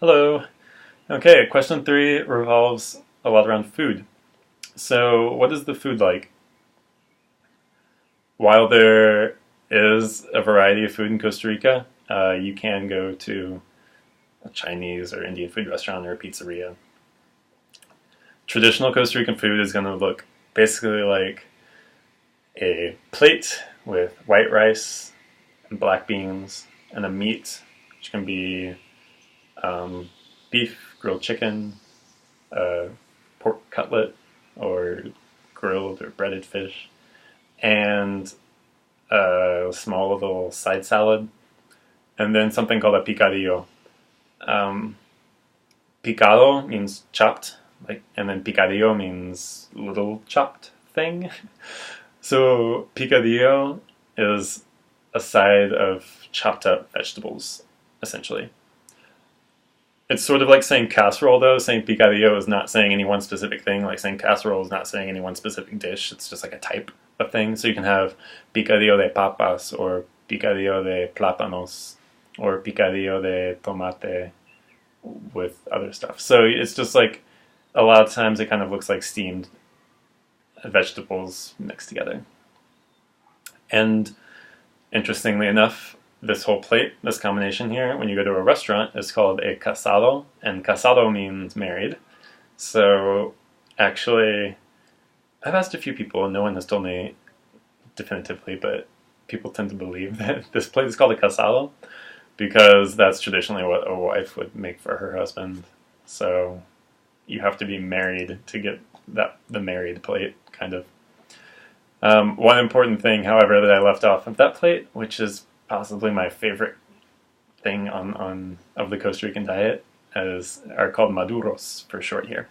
Hello. Okay, question three revolves a lot around food. So, what is the food like? While there is a variety of food in Costa Rica, you can go to a Chinese or Indian food restaurant or a pizzeria. Traditional Costa Rican food is going to look basically like a plate with white rice and black beans and a meat, which can be beef, grilled chicken, pork cutlet, or grilled or breaded fish, and a small little side salad, and then something called a picadillo. Um, Picado means chopped, and then picadillo means little chopped thing. So picadillo is a side of chopped up vegetables, essentially. It's sort of like saying casserole, though. Saying picadillo is not saying any one specific thing. Like saying casserole is not saying any one specific dish. It's just like a type of thing. So you can have picadillo de papas, or picadillo de plátanos, or picadillo de tomate with other stuff. So it's just like a lot of times it kind of looks like steamed vegetables mixed together. And interestingly enough, this whole plate, this combination here, when you go to a restaurant, is called a casado, and casado means married. So actually, I've asked a few people, and no one has told me definitively, but people tend to believe that this plate is called a casado because that's traditionally what a wife would make for her husband. So you have to be married to get the married plate, kind of. One important thing, however, that I left off of that plate, which is possibly my favorite thing of the Costa Rican diet, are called maduros for short here.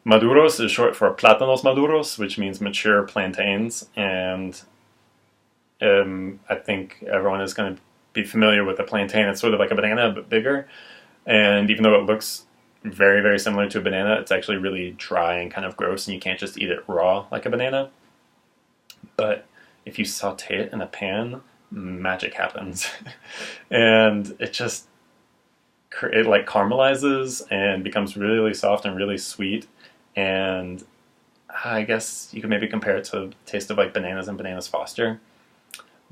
Maduros is short for plátanos maduros, which means mature plantains, and I think everyone is going to be familiar with a plantain. It's sort of like a banana, but bigger, and even though it looks very, very similar to a banana, it's actually really dry and kind of gross, and you can't just eat it raw like a banana. But if you saute it in a pan, magic happens. And it like caramelizes and becomes really soft and really sweet. And I guess you could maybe compare it to the taste of like bananas and Bananas Foster.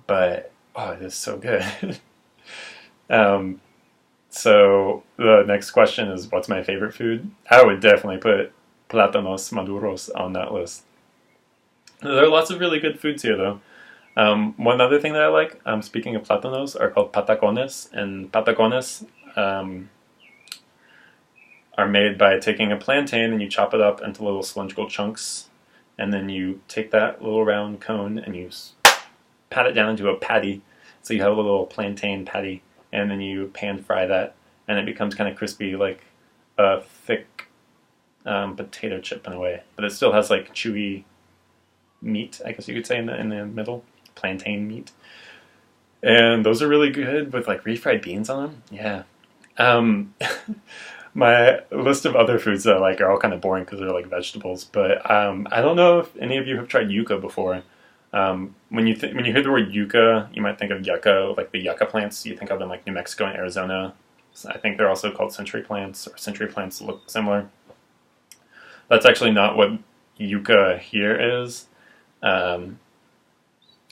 But, oh, it is so good. So the next question is, what's my favorite food? I would definitely put plátanos maduros on that list. There are lots of really good foods here, though. One other thing that I like, speaking of plátanos, are called patacones. And patacones are made by taking a plantain and you chop it up into little cylindrical chunks. And then you take that little round cone and you pat it down into a patty. So you have a little plantain patty. And then you pan fry that. And it becomes kind of crispy, like a thick potato chip in a way. But it still has like chewy meat, I guess you could say, in the middle, plantain meat, and those are really good with like refried beans on them. Yeah. My list of other foods that I like are all kind of boring because they're like vegetables, but I don't know if any of you have tried yuca before. When you hear the word yuca, you might think of yucca, like the yucca plants you think of in like New Mexico and Arizona. So I think they're also called century plants, or century plants look similar. That's actually not what yucca here is.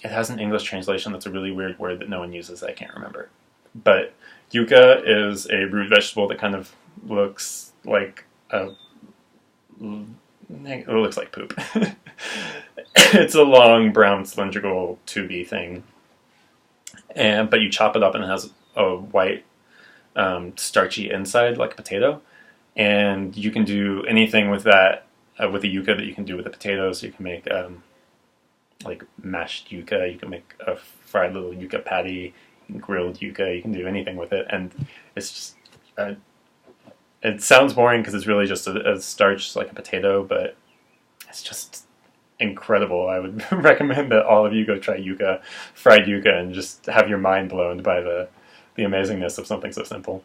It has an English translation that's a really weird word that no one uses. I can't remember. But yuca is a root vegetable that kind of looks like it looks like poop. It's a long brown cylindrical tubey thing, but you chop it up and it has a white starchy inside like a potato, and you can do anything with that with the yuca that you can do with the potatoes. You can make like mashed yuca, you can make a fried little yuca patty, grilled yuca, you can do anything with it, and it's just it sounds boring because it's really just a starch like a potato, but it's just incredible. I would recommend that all of you go try yuca, fried yuca, and just have your mind blown by the amazingness of something so simple.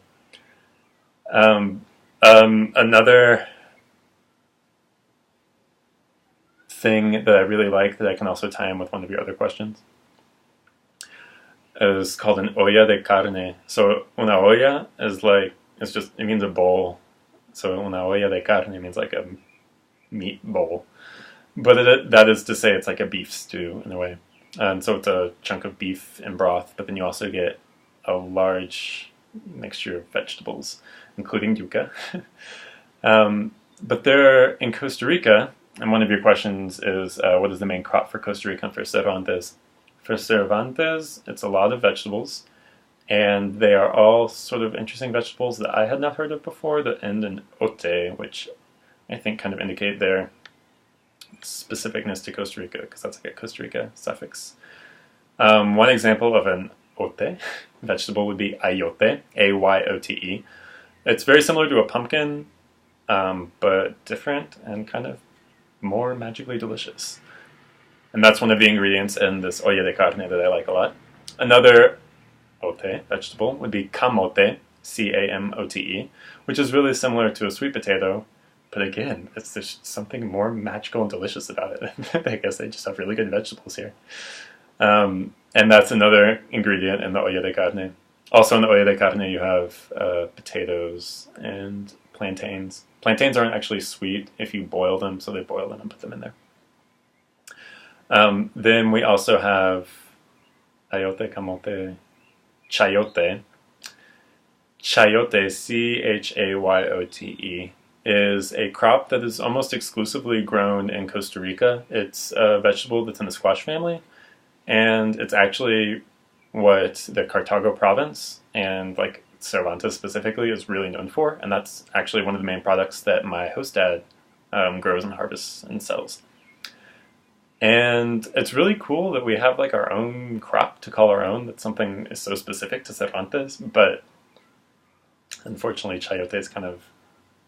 Another thing that I really like that I can also tie in with one of your other questions is called an olla de carne. So una olla is it means a bowl. So una olla de carne means like a meat bowl. But that is to say it's like a beef stew in a way. And so it's a chunk of beef and broth, but then you also get a large mixture of vegetables, including yuca. But they're in Costa Rica, and one of your questions is what is the main crop for Costa Rica and for Cervantes? For Cervantes, it's a lot of vegetables, and they are all sort of interesting vegetables that I had not heard of before that end in ote, which I think kind of indicate their specificness to Costa Rica, because that's like a Costa Rica suffix. One example of an ote vegetable would be ayote, A-Y-O-T-E. It's very similar to a pumpkin, but different and kind of more magically delicious. And that's one of the ingredients in this olla de carne that I like a lot. Another ote vegetable would be camote, C-A-M-O-T-E, which is really similar to a sweet potato, but again, there's something more magical and delicious about it. I guess they just have really good vegetables here. And that's another ingredient in the olla de carne. Also in the olla de carne you have potatoes and plantains. Plantains aren't actually sweet if you boil them, so they boil them and put them in there. Then we also have ayote, camote, chayote. Chayote, C-H-A-Y-O-T-E, is a crop that is almost exclusively grown in Costa Rica. It's a vegetable that's in the squash family, and it's actually what the Cartago province and like Cervantes specifically is really known for, and that's actually one of the main products that my host dad grows and harvests and sells. And it's really cool that we have like our own crop to call our own, that something is so specific to Cervantes, but unfortunately chayote is kind of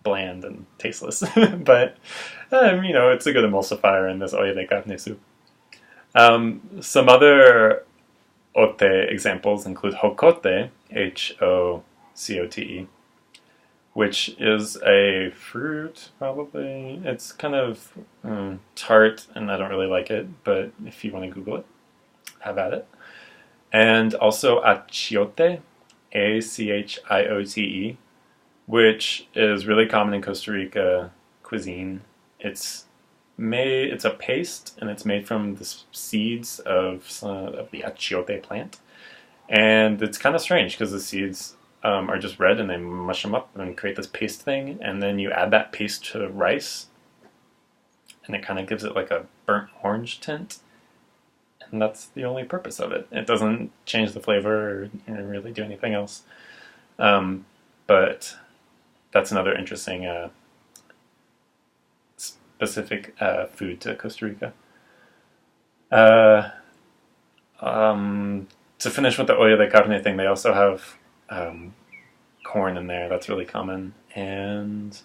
bland and tasteless. But, it's a good emulsifier in this olla de carne soup. Some other ote examples include jocote, H-O-C-O-T-E, which is a fruit, probably. It's kind of tart, and I don't really like it, but if you want to Google it, have at it. And also achiote, A-C-H-I-O-T-E, which is really common in Costa Rica cuisine. It's a paste, and it's made from the seeds of the achiote plant. And it's kind of strange because the seeds are just red, and they mush them up and create this paste thing, and then you add that paste to rice, and it kind of gives it like a burnt orange tint, and that's the only purpose of it. It doesn't change the flavor or really do anything else. But that's another interesting specific food to Costa Rica. To finish with the olla de carne thing, they also have corn in there. That's really common. And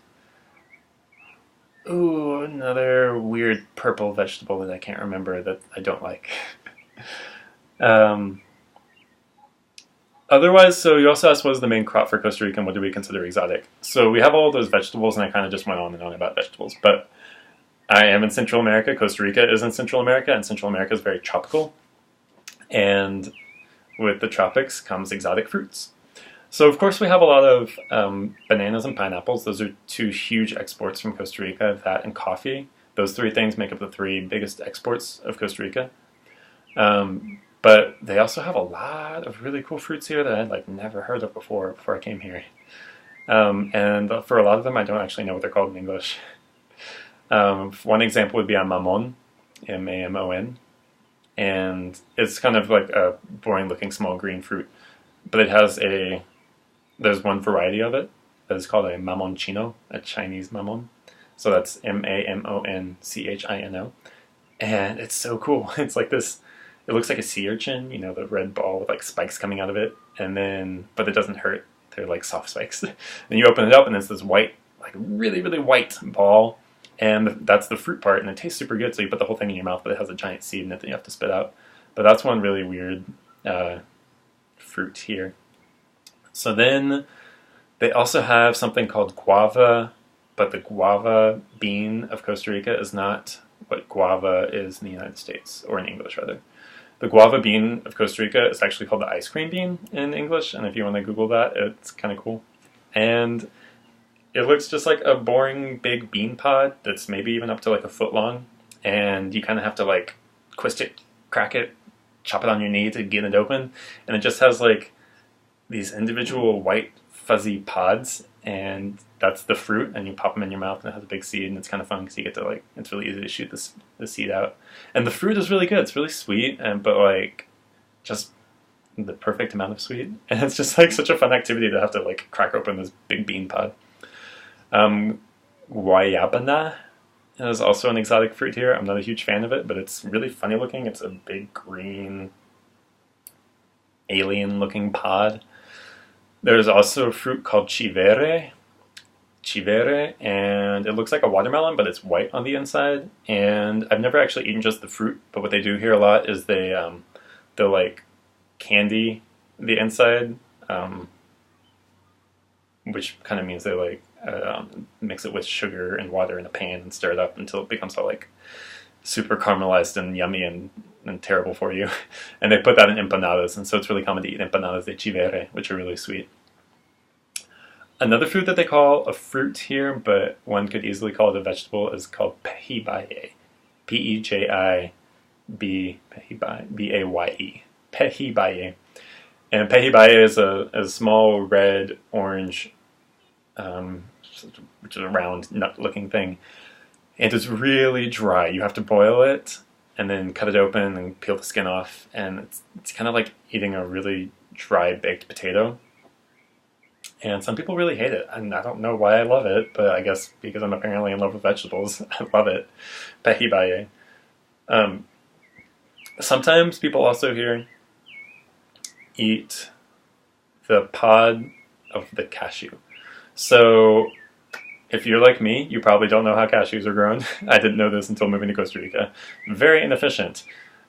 another weird purple vegetable that I can't remember that I don't like. Otherwise, so you also asked what is the main crop for Costa Rica and what do we consider exotic. So we have all of those vegetables, and I kind of just went on and on about vegetables. But I am in Central America. Costa Rica is in Central America, and Central America is very tropical. And with the tropics comes exotic fruits. So of course we have a lot of bananas and pineapples. Those are two huge exports from Costa Rica, that and coffee. Those three things make up the three biggest exports of Costa Rica. But they also have a lot of really cool fruits here that I'd never heard of before I came here. And for a lot of them I don't actually know what they're called in English. One example would be a mamon, M-A-M-O-N. And it's kind of like a boring looking small green fruit. But it has there's one variety of it that is called a mamonchino, a Chinese mamon. So that's M-A-M-O-N-C-H-I-N-O. And it's so cool. It's like this, it looks like a sea urchin, the red ball with spikes coming out of it. But it doesn't hurt. They're like soft spikes. Then you open it up and it's this white, really, really white ball. And that's the fruit part, and it tastes super good, so you put the whole thing in your mouth, but it has a giant seed in it that you have to spit out. But that's one really weird fruit here. So then they also have something called guava, but the guava bean of Costa Rica is not what guava is in the United States, or in English rather. The guava bean of Costa Rica is actually called the ice cream bean in English, and if you want to Google that, it's kind of cool. And it looks just like a boring big bean pod that's maybe even up to like a foot long, and you kind of have to like twist it, crack it, chop it on your knee to get it open, and it just has like these individual white fuzzy pods, and that's the fruit, and you pop them in your mouth, and it has a big seed, and it's kind of fun because you get to like, it's really easy to shoot the seed out, and the fruit is really good. It's really sweet, and but like just the perfect amount of sweet, and it's just like such a fun activity to have to like crack open this big bean pod. Guayabana is also an exotic fruit here. I'm not a huge fan of it, but it's really funny looking. It's a big green alien looking pod. There's also a fruit called chivere, and it looks like a watermelon, but it's white on the inside. And I've never actually eaten just the fruit, but what they do here a lot is they'll like candy the inside, which kind of means they like mix it with sugar and water in a pan and stir it up until it becomes all like super caramelized and yummy and terrible for you. And they put that in empanadas, and so it's really common to eat empanadas de chivere, which are really sweet. Another fruit that they call a fruit here, but one could easily call it a vegetable, is called pejibaye. Pejibaye. B-A-Y-E. Pejibaye. And pejibaye is a small red orange, which is a round nut-looking thing. And it's really dry. You have to boil it and then cut it open and peel the skin off. And it's kind of like eating a really dry baked potato. And some people really hate it. And I don't know why I love it, but I guess because I'm apparently in love with vegetables, I love it. Pejibaye. Sometimes people also here eat the pod of the cashew. So if you're like me, you probably don't know how cashews are grown. I didn't know this until moving to Costa Rica. Very inefficient.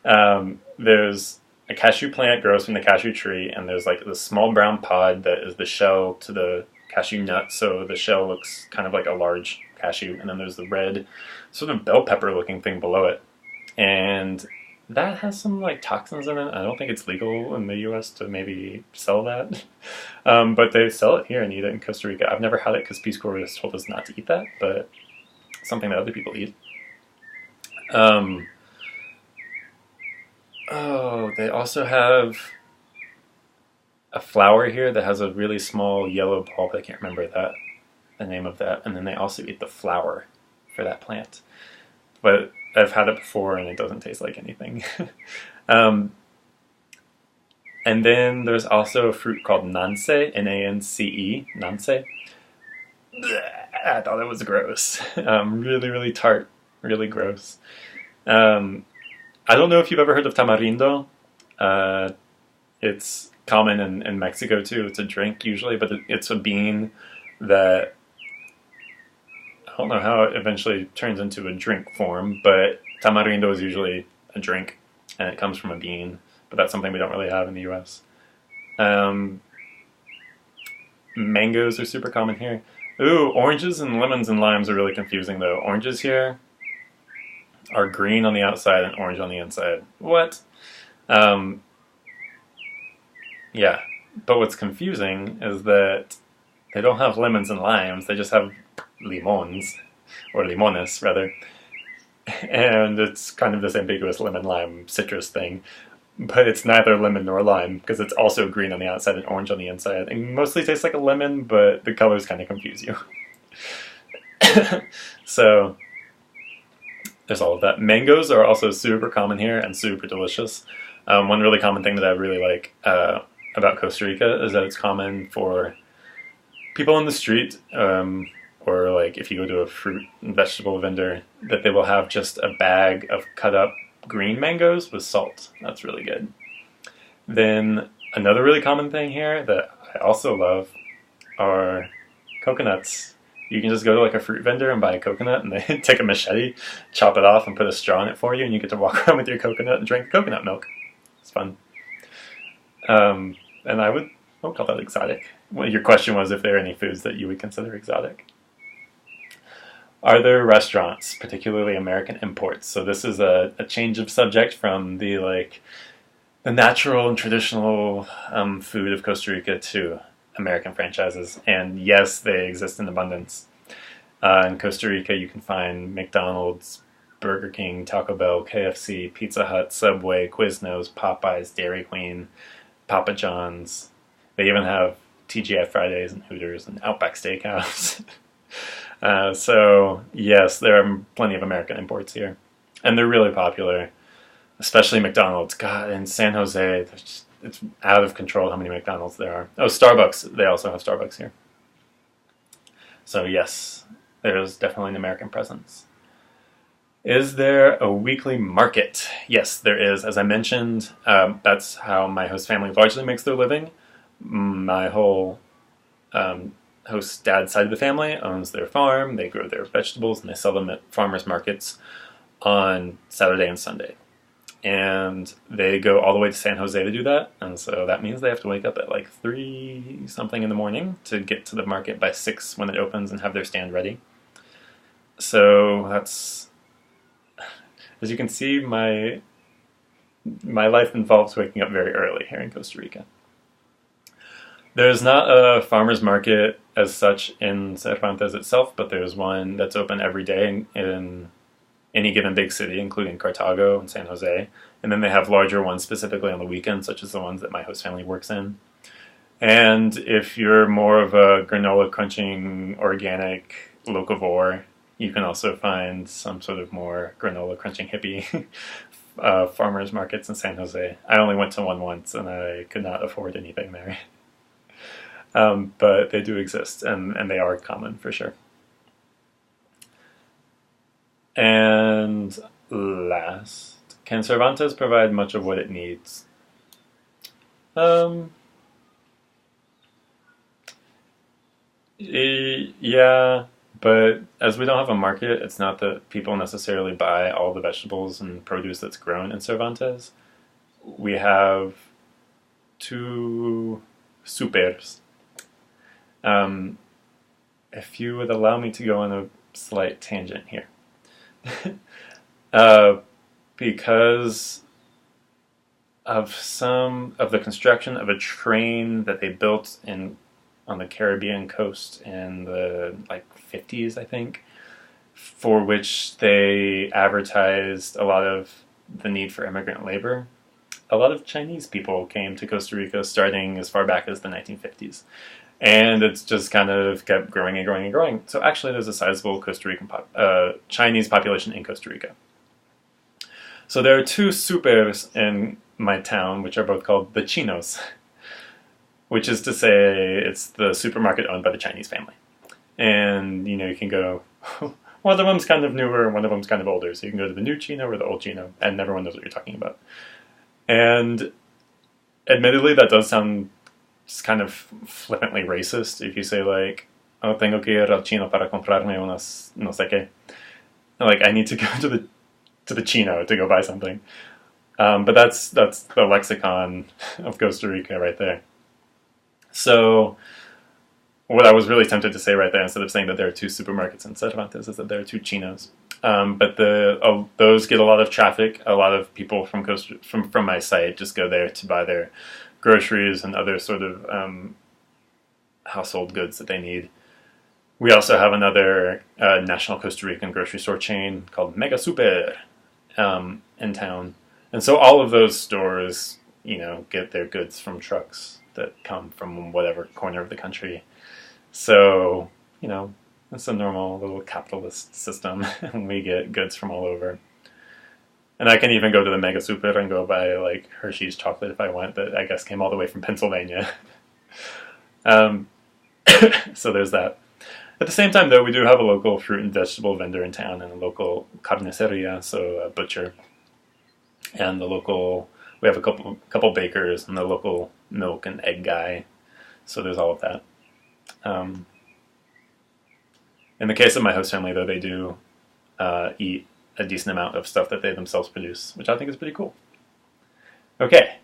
There's a cashew plant grows from the cashew tree, and there's like this small brown pod that is the shell to the cashew nut. So the shell looks kind of like a large cashew, and then there's the red sort of bell pepper looking thing below it. And that has some like toxins in it. I don't think it's legal in the US to maybe sell that. But they sell it here and eat it in Costa Rica. I've never had it because Peace Corps has told us not to eat that, but something that other people eat. Oh, they also have a flower here that has a really small yellow bulb. I can't remember the name of that. And then they also eat the flower for that plant. But I've had it before and it doesn't taste like anything. And then there's also a fruit called nance, N-A-N-C-E, nance. I thought it was gross. Really, really tart, really gross. I don't know if you've ever heard of tamarindo. It's common in Mexico too. It's a drink usually, but it's a bean that I don't know how it eventually turns into a drink form, but tamarindo is usually a drink, and it comes from a bean, but that's something we don't really have in the US. Mangoes are super common here. Ooh, oranges and lemons and limes are really confusing though. Oranges here are green on the outside and orange on the inside. What? Yeah, but what's confusing is that they don't have lemons and limes, they just have limons, or limones rather, and it's kind of this ambiguous lemon-lime citrus thing, but it's neither lemon nor lime because it's also green on the outside and orange on the inside, and mostly tastes like a lemon, but the colors kind of confuse you. So there's all of that. Mangoes are also super common here and super delicious. One really common thing that I really like about Costa Rica is that it's common for people on the street, or like if you go to a fruit and vegetable vendor, that they will have just a bag of cut up green mangoes with salt. That's really good. Then another really common thing here that I also love are coconuts. You can just go to like a fruit vendor and buy a coconut, and they take a machete, chop it off, and put a straw in it for you, and you get to walk around with your coconut and drink coconut milk. It's fun. And I would call that exotic. Well, your question was if there are any foods that you would consider exotic. Are there restaurants, particularly American imports? So this is a change of subject from the natural and traditional food of Costa Rica to American franchises, and yes, they exist in abundance. In Costa Rica, you can find McDonald's, Burger King, Taco Bell, KFC, Pizza Hut, Subway, Quiznos, Popeyes, Dairy Queen, Papa John's. They even have TGI Fridays and Hooters and Outback Steakhouse. So, yes, there are plenty of American imports here. And they're really popular, especially McDonald's. God, in San Jose, it's out of control how many McDonald's there are. Oh, Starbucks. They also have Starbucks here. So, yes, there's definitely an American presence. Is there a weekly market? Yes, there is. As I mentioned, that's how my host family largely makes their living. My whole host dad's side of the family owns their farm. They grow their vegetables and they sell them at farmers markets on Saturday and Sunday. And they go all the way to San Jose to do that. And so that means they have to wake up at like 3 something in the morning to get to the market by 6 when it opens and have their stand ready. So that's, as you can see, my life involves waking up very early here in Costa Rica. There's not a farmer's market as such in Cervantes itself, but there's one that's open every day in any given big city, including Cartago and San Jose. And then they have larger ones specifically on the weekends, such as the ones that my host family works in. And if you're more of a granola crunching organic locavore, you can also find some sort of more granola crunching hippie farmers markets in San Jose. I only went to one once and I could not afford anything there. But they do exist, and they are common for sure. And last, can Cervantes provide much of what it needs? Yeah, but as we don't have a market, it's not that people necessarily buy all the vegetables and produce that's grown in Cervantes. We have 2 supers. If you would allow me to go on a slight tangent here. Because of some of the construction of a train that they built on the Caribbean coast in the 50s, I think, for which they advertised a lot of the need for immigrant labor. A lot of Chinese people came to Costa Rica starting as far back as the 1950s. And it's just kind of kept growing and growing and growing. So actually there's a sizable Costa Rican Chinese population in Costa Rica. So there are 2 supers in my town, which are both called the Chinos, which is to say it's the supermarket owned by the Chinese family. And, you can go, one of them's kind of newer and one of them's kind of older. So you can go to the new Chino or the old Chino, and everyone knows what you're talking about. And admittedly, that does sound kind of flippantly racist if you say oh, tengo que ir al chino para comprarme unas no sé qué. I need to go to the chino to go buy something. But that's the lexicon of Costa Rica right there. So what I was really tempted to say right there, instead of saying that there are 2 supermarkets in Cervantes, is that there are 2 chinos. But those get a lot of traffic. A lot of people from my site just go there to buy their groceries and other sort of household goods that they need. We also have another national Costa Rican grocery store chain called Mega Super in town. And so all of those stores, get their goods from trucks that come from whatever corner of the country. So, it's a normal little capitalist system, and we get goods from all over. And I can even go to the Mega Super and go buy Hershey's chocolate if I want, that I guess came all the way from Pennsylvania. So there's that. At the same time, though, we do have a local fruit and vegetable vendor in town and a local carniceria, so a butcher. And we have a couple bakers and the local milk and egg guy. So there's all of that. In the case of my host family, though, they do eat a decent amount of stuff that they themselves produce, which I think is pretty cool. Okay,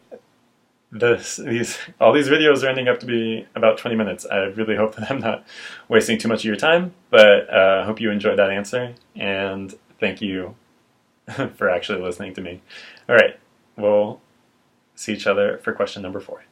all these videos are ending up to be about 20 minutes. I really hope that I'm not wasting too much of your time, but I hope you enjoyed that answer, and thank you for actually listening to me. All right, we'll see each other for question number 4.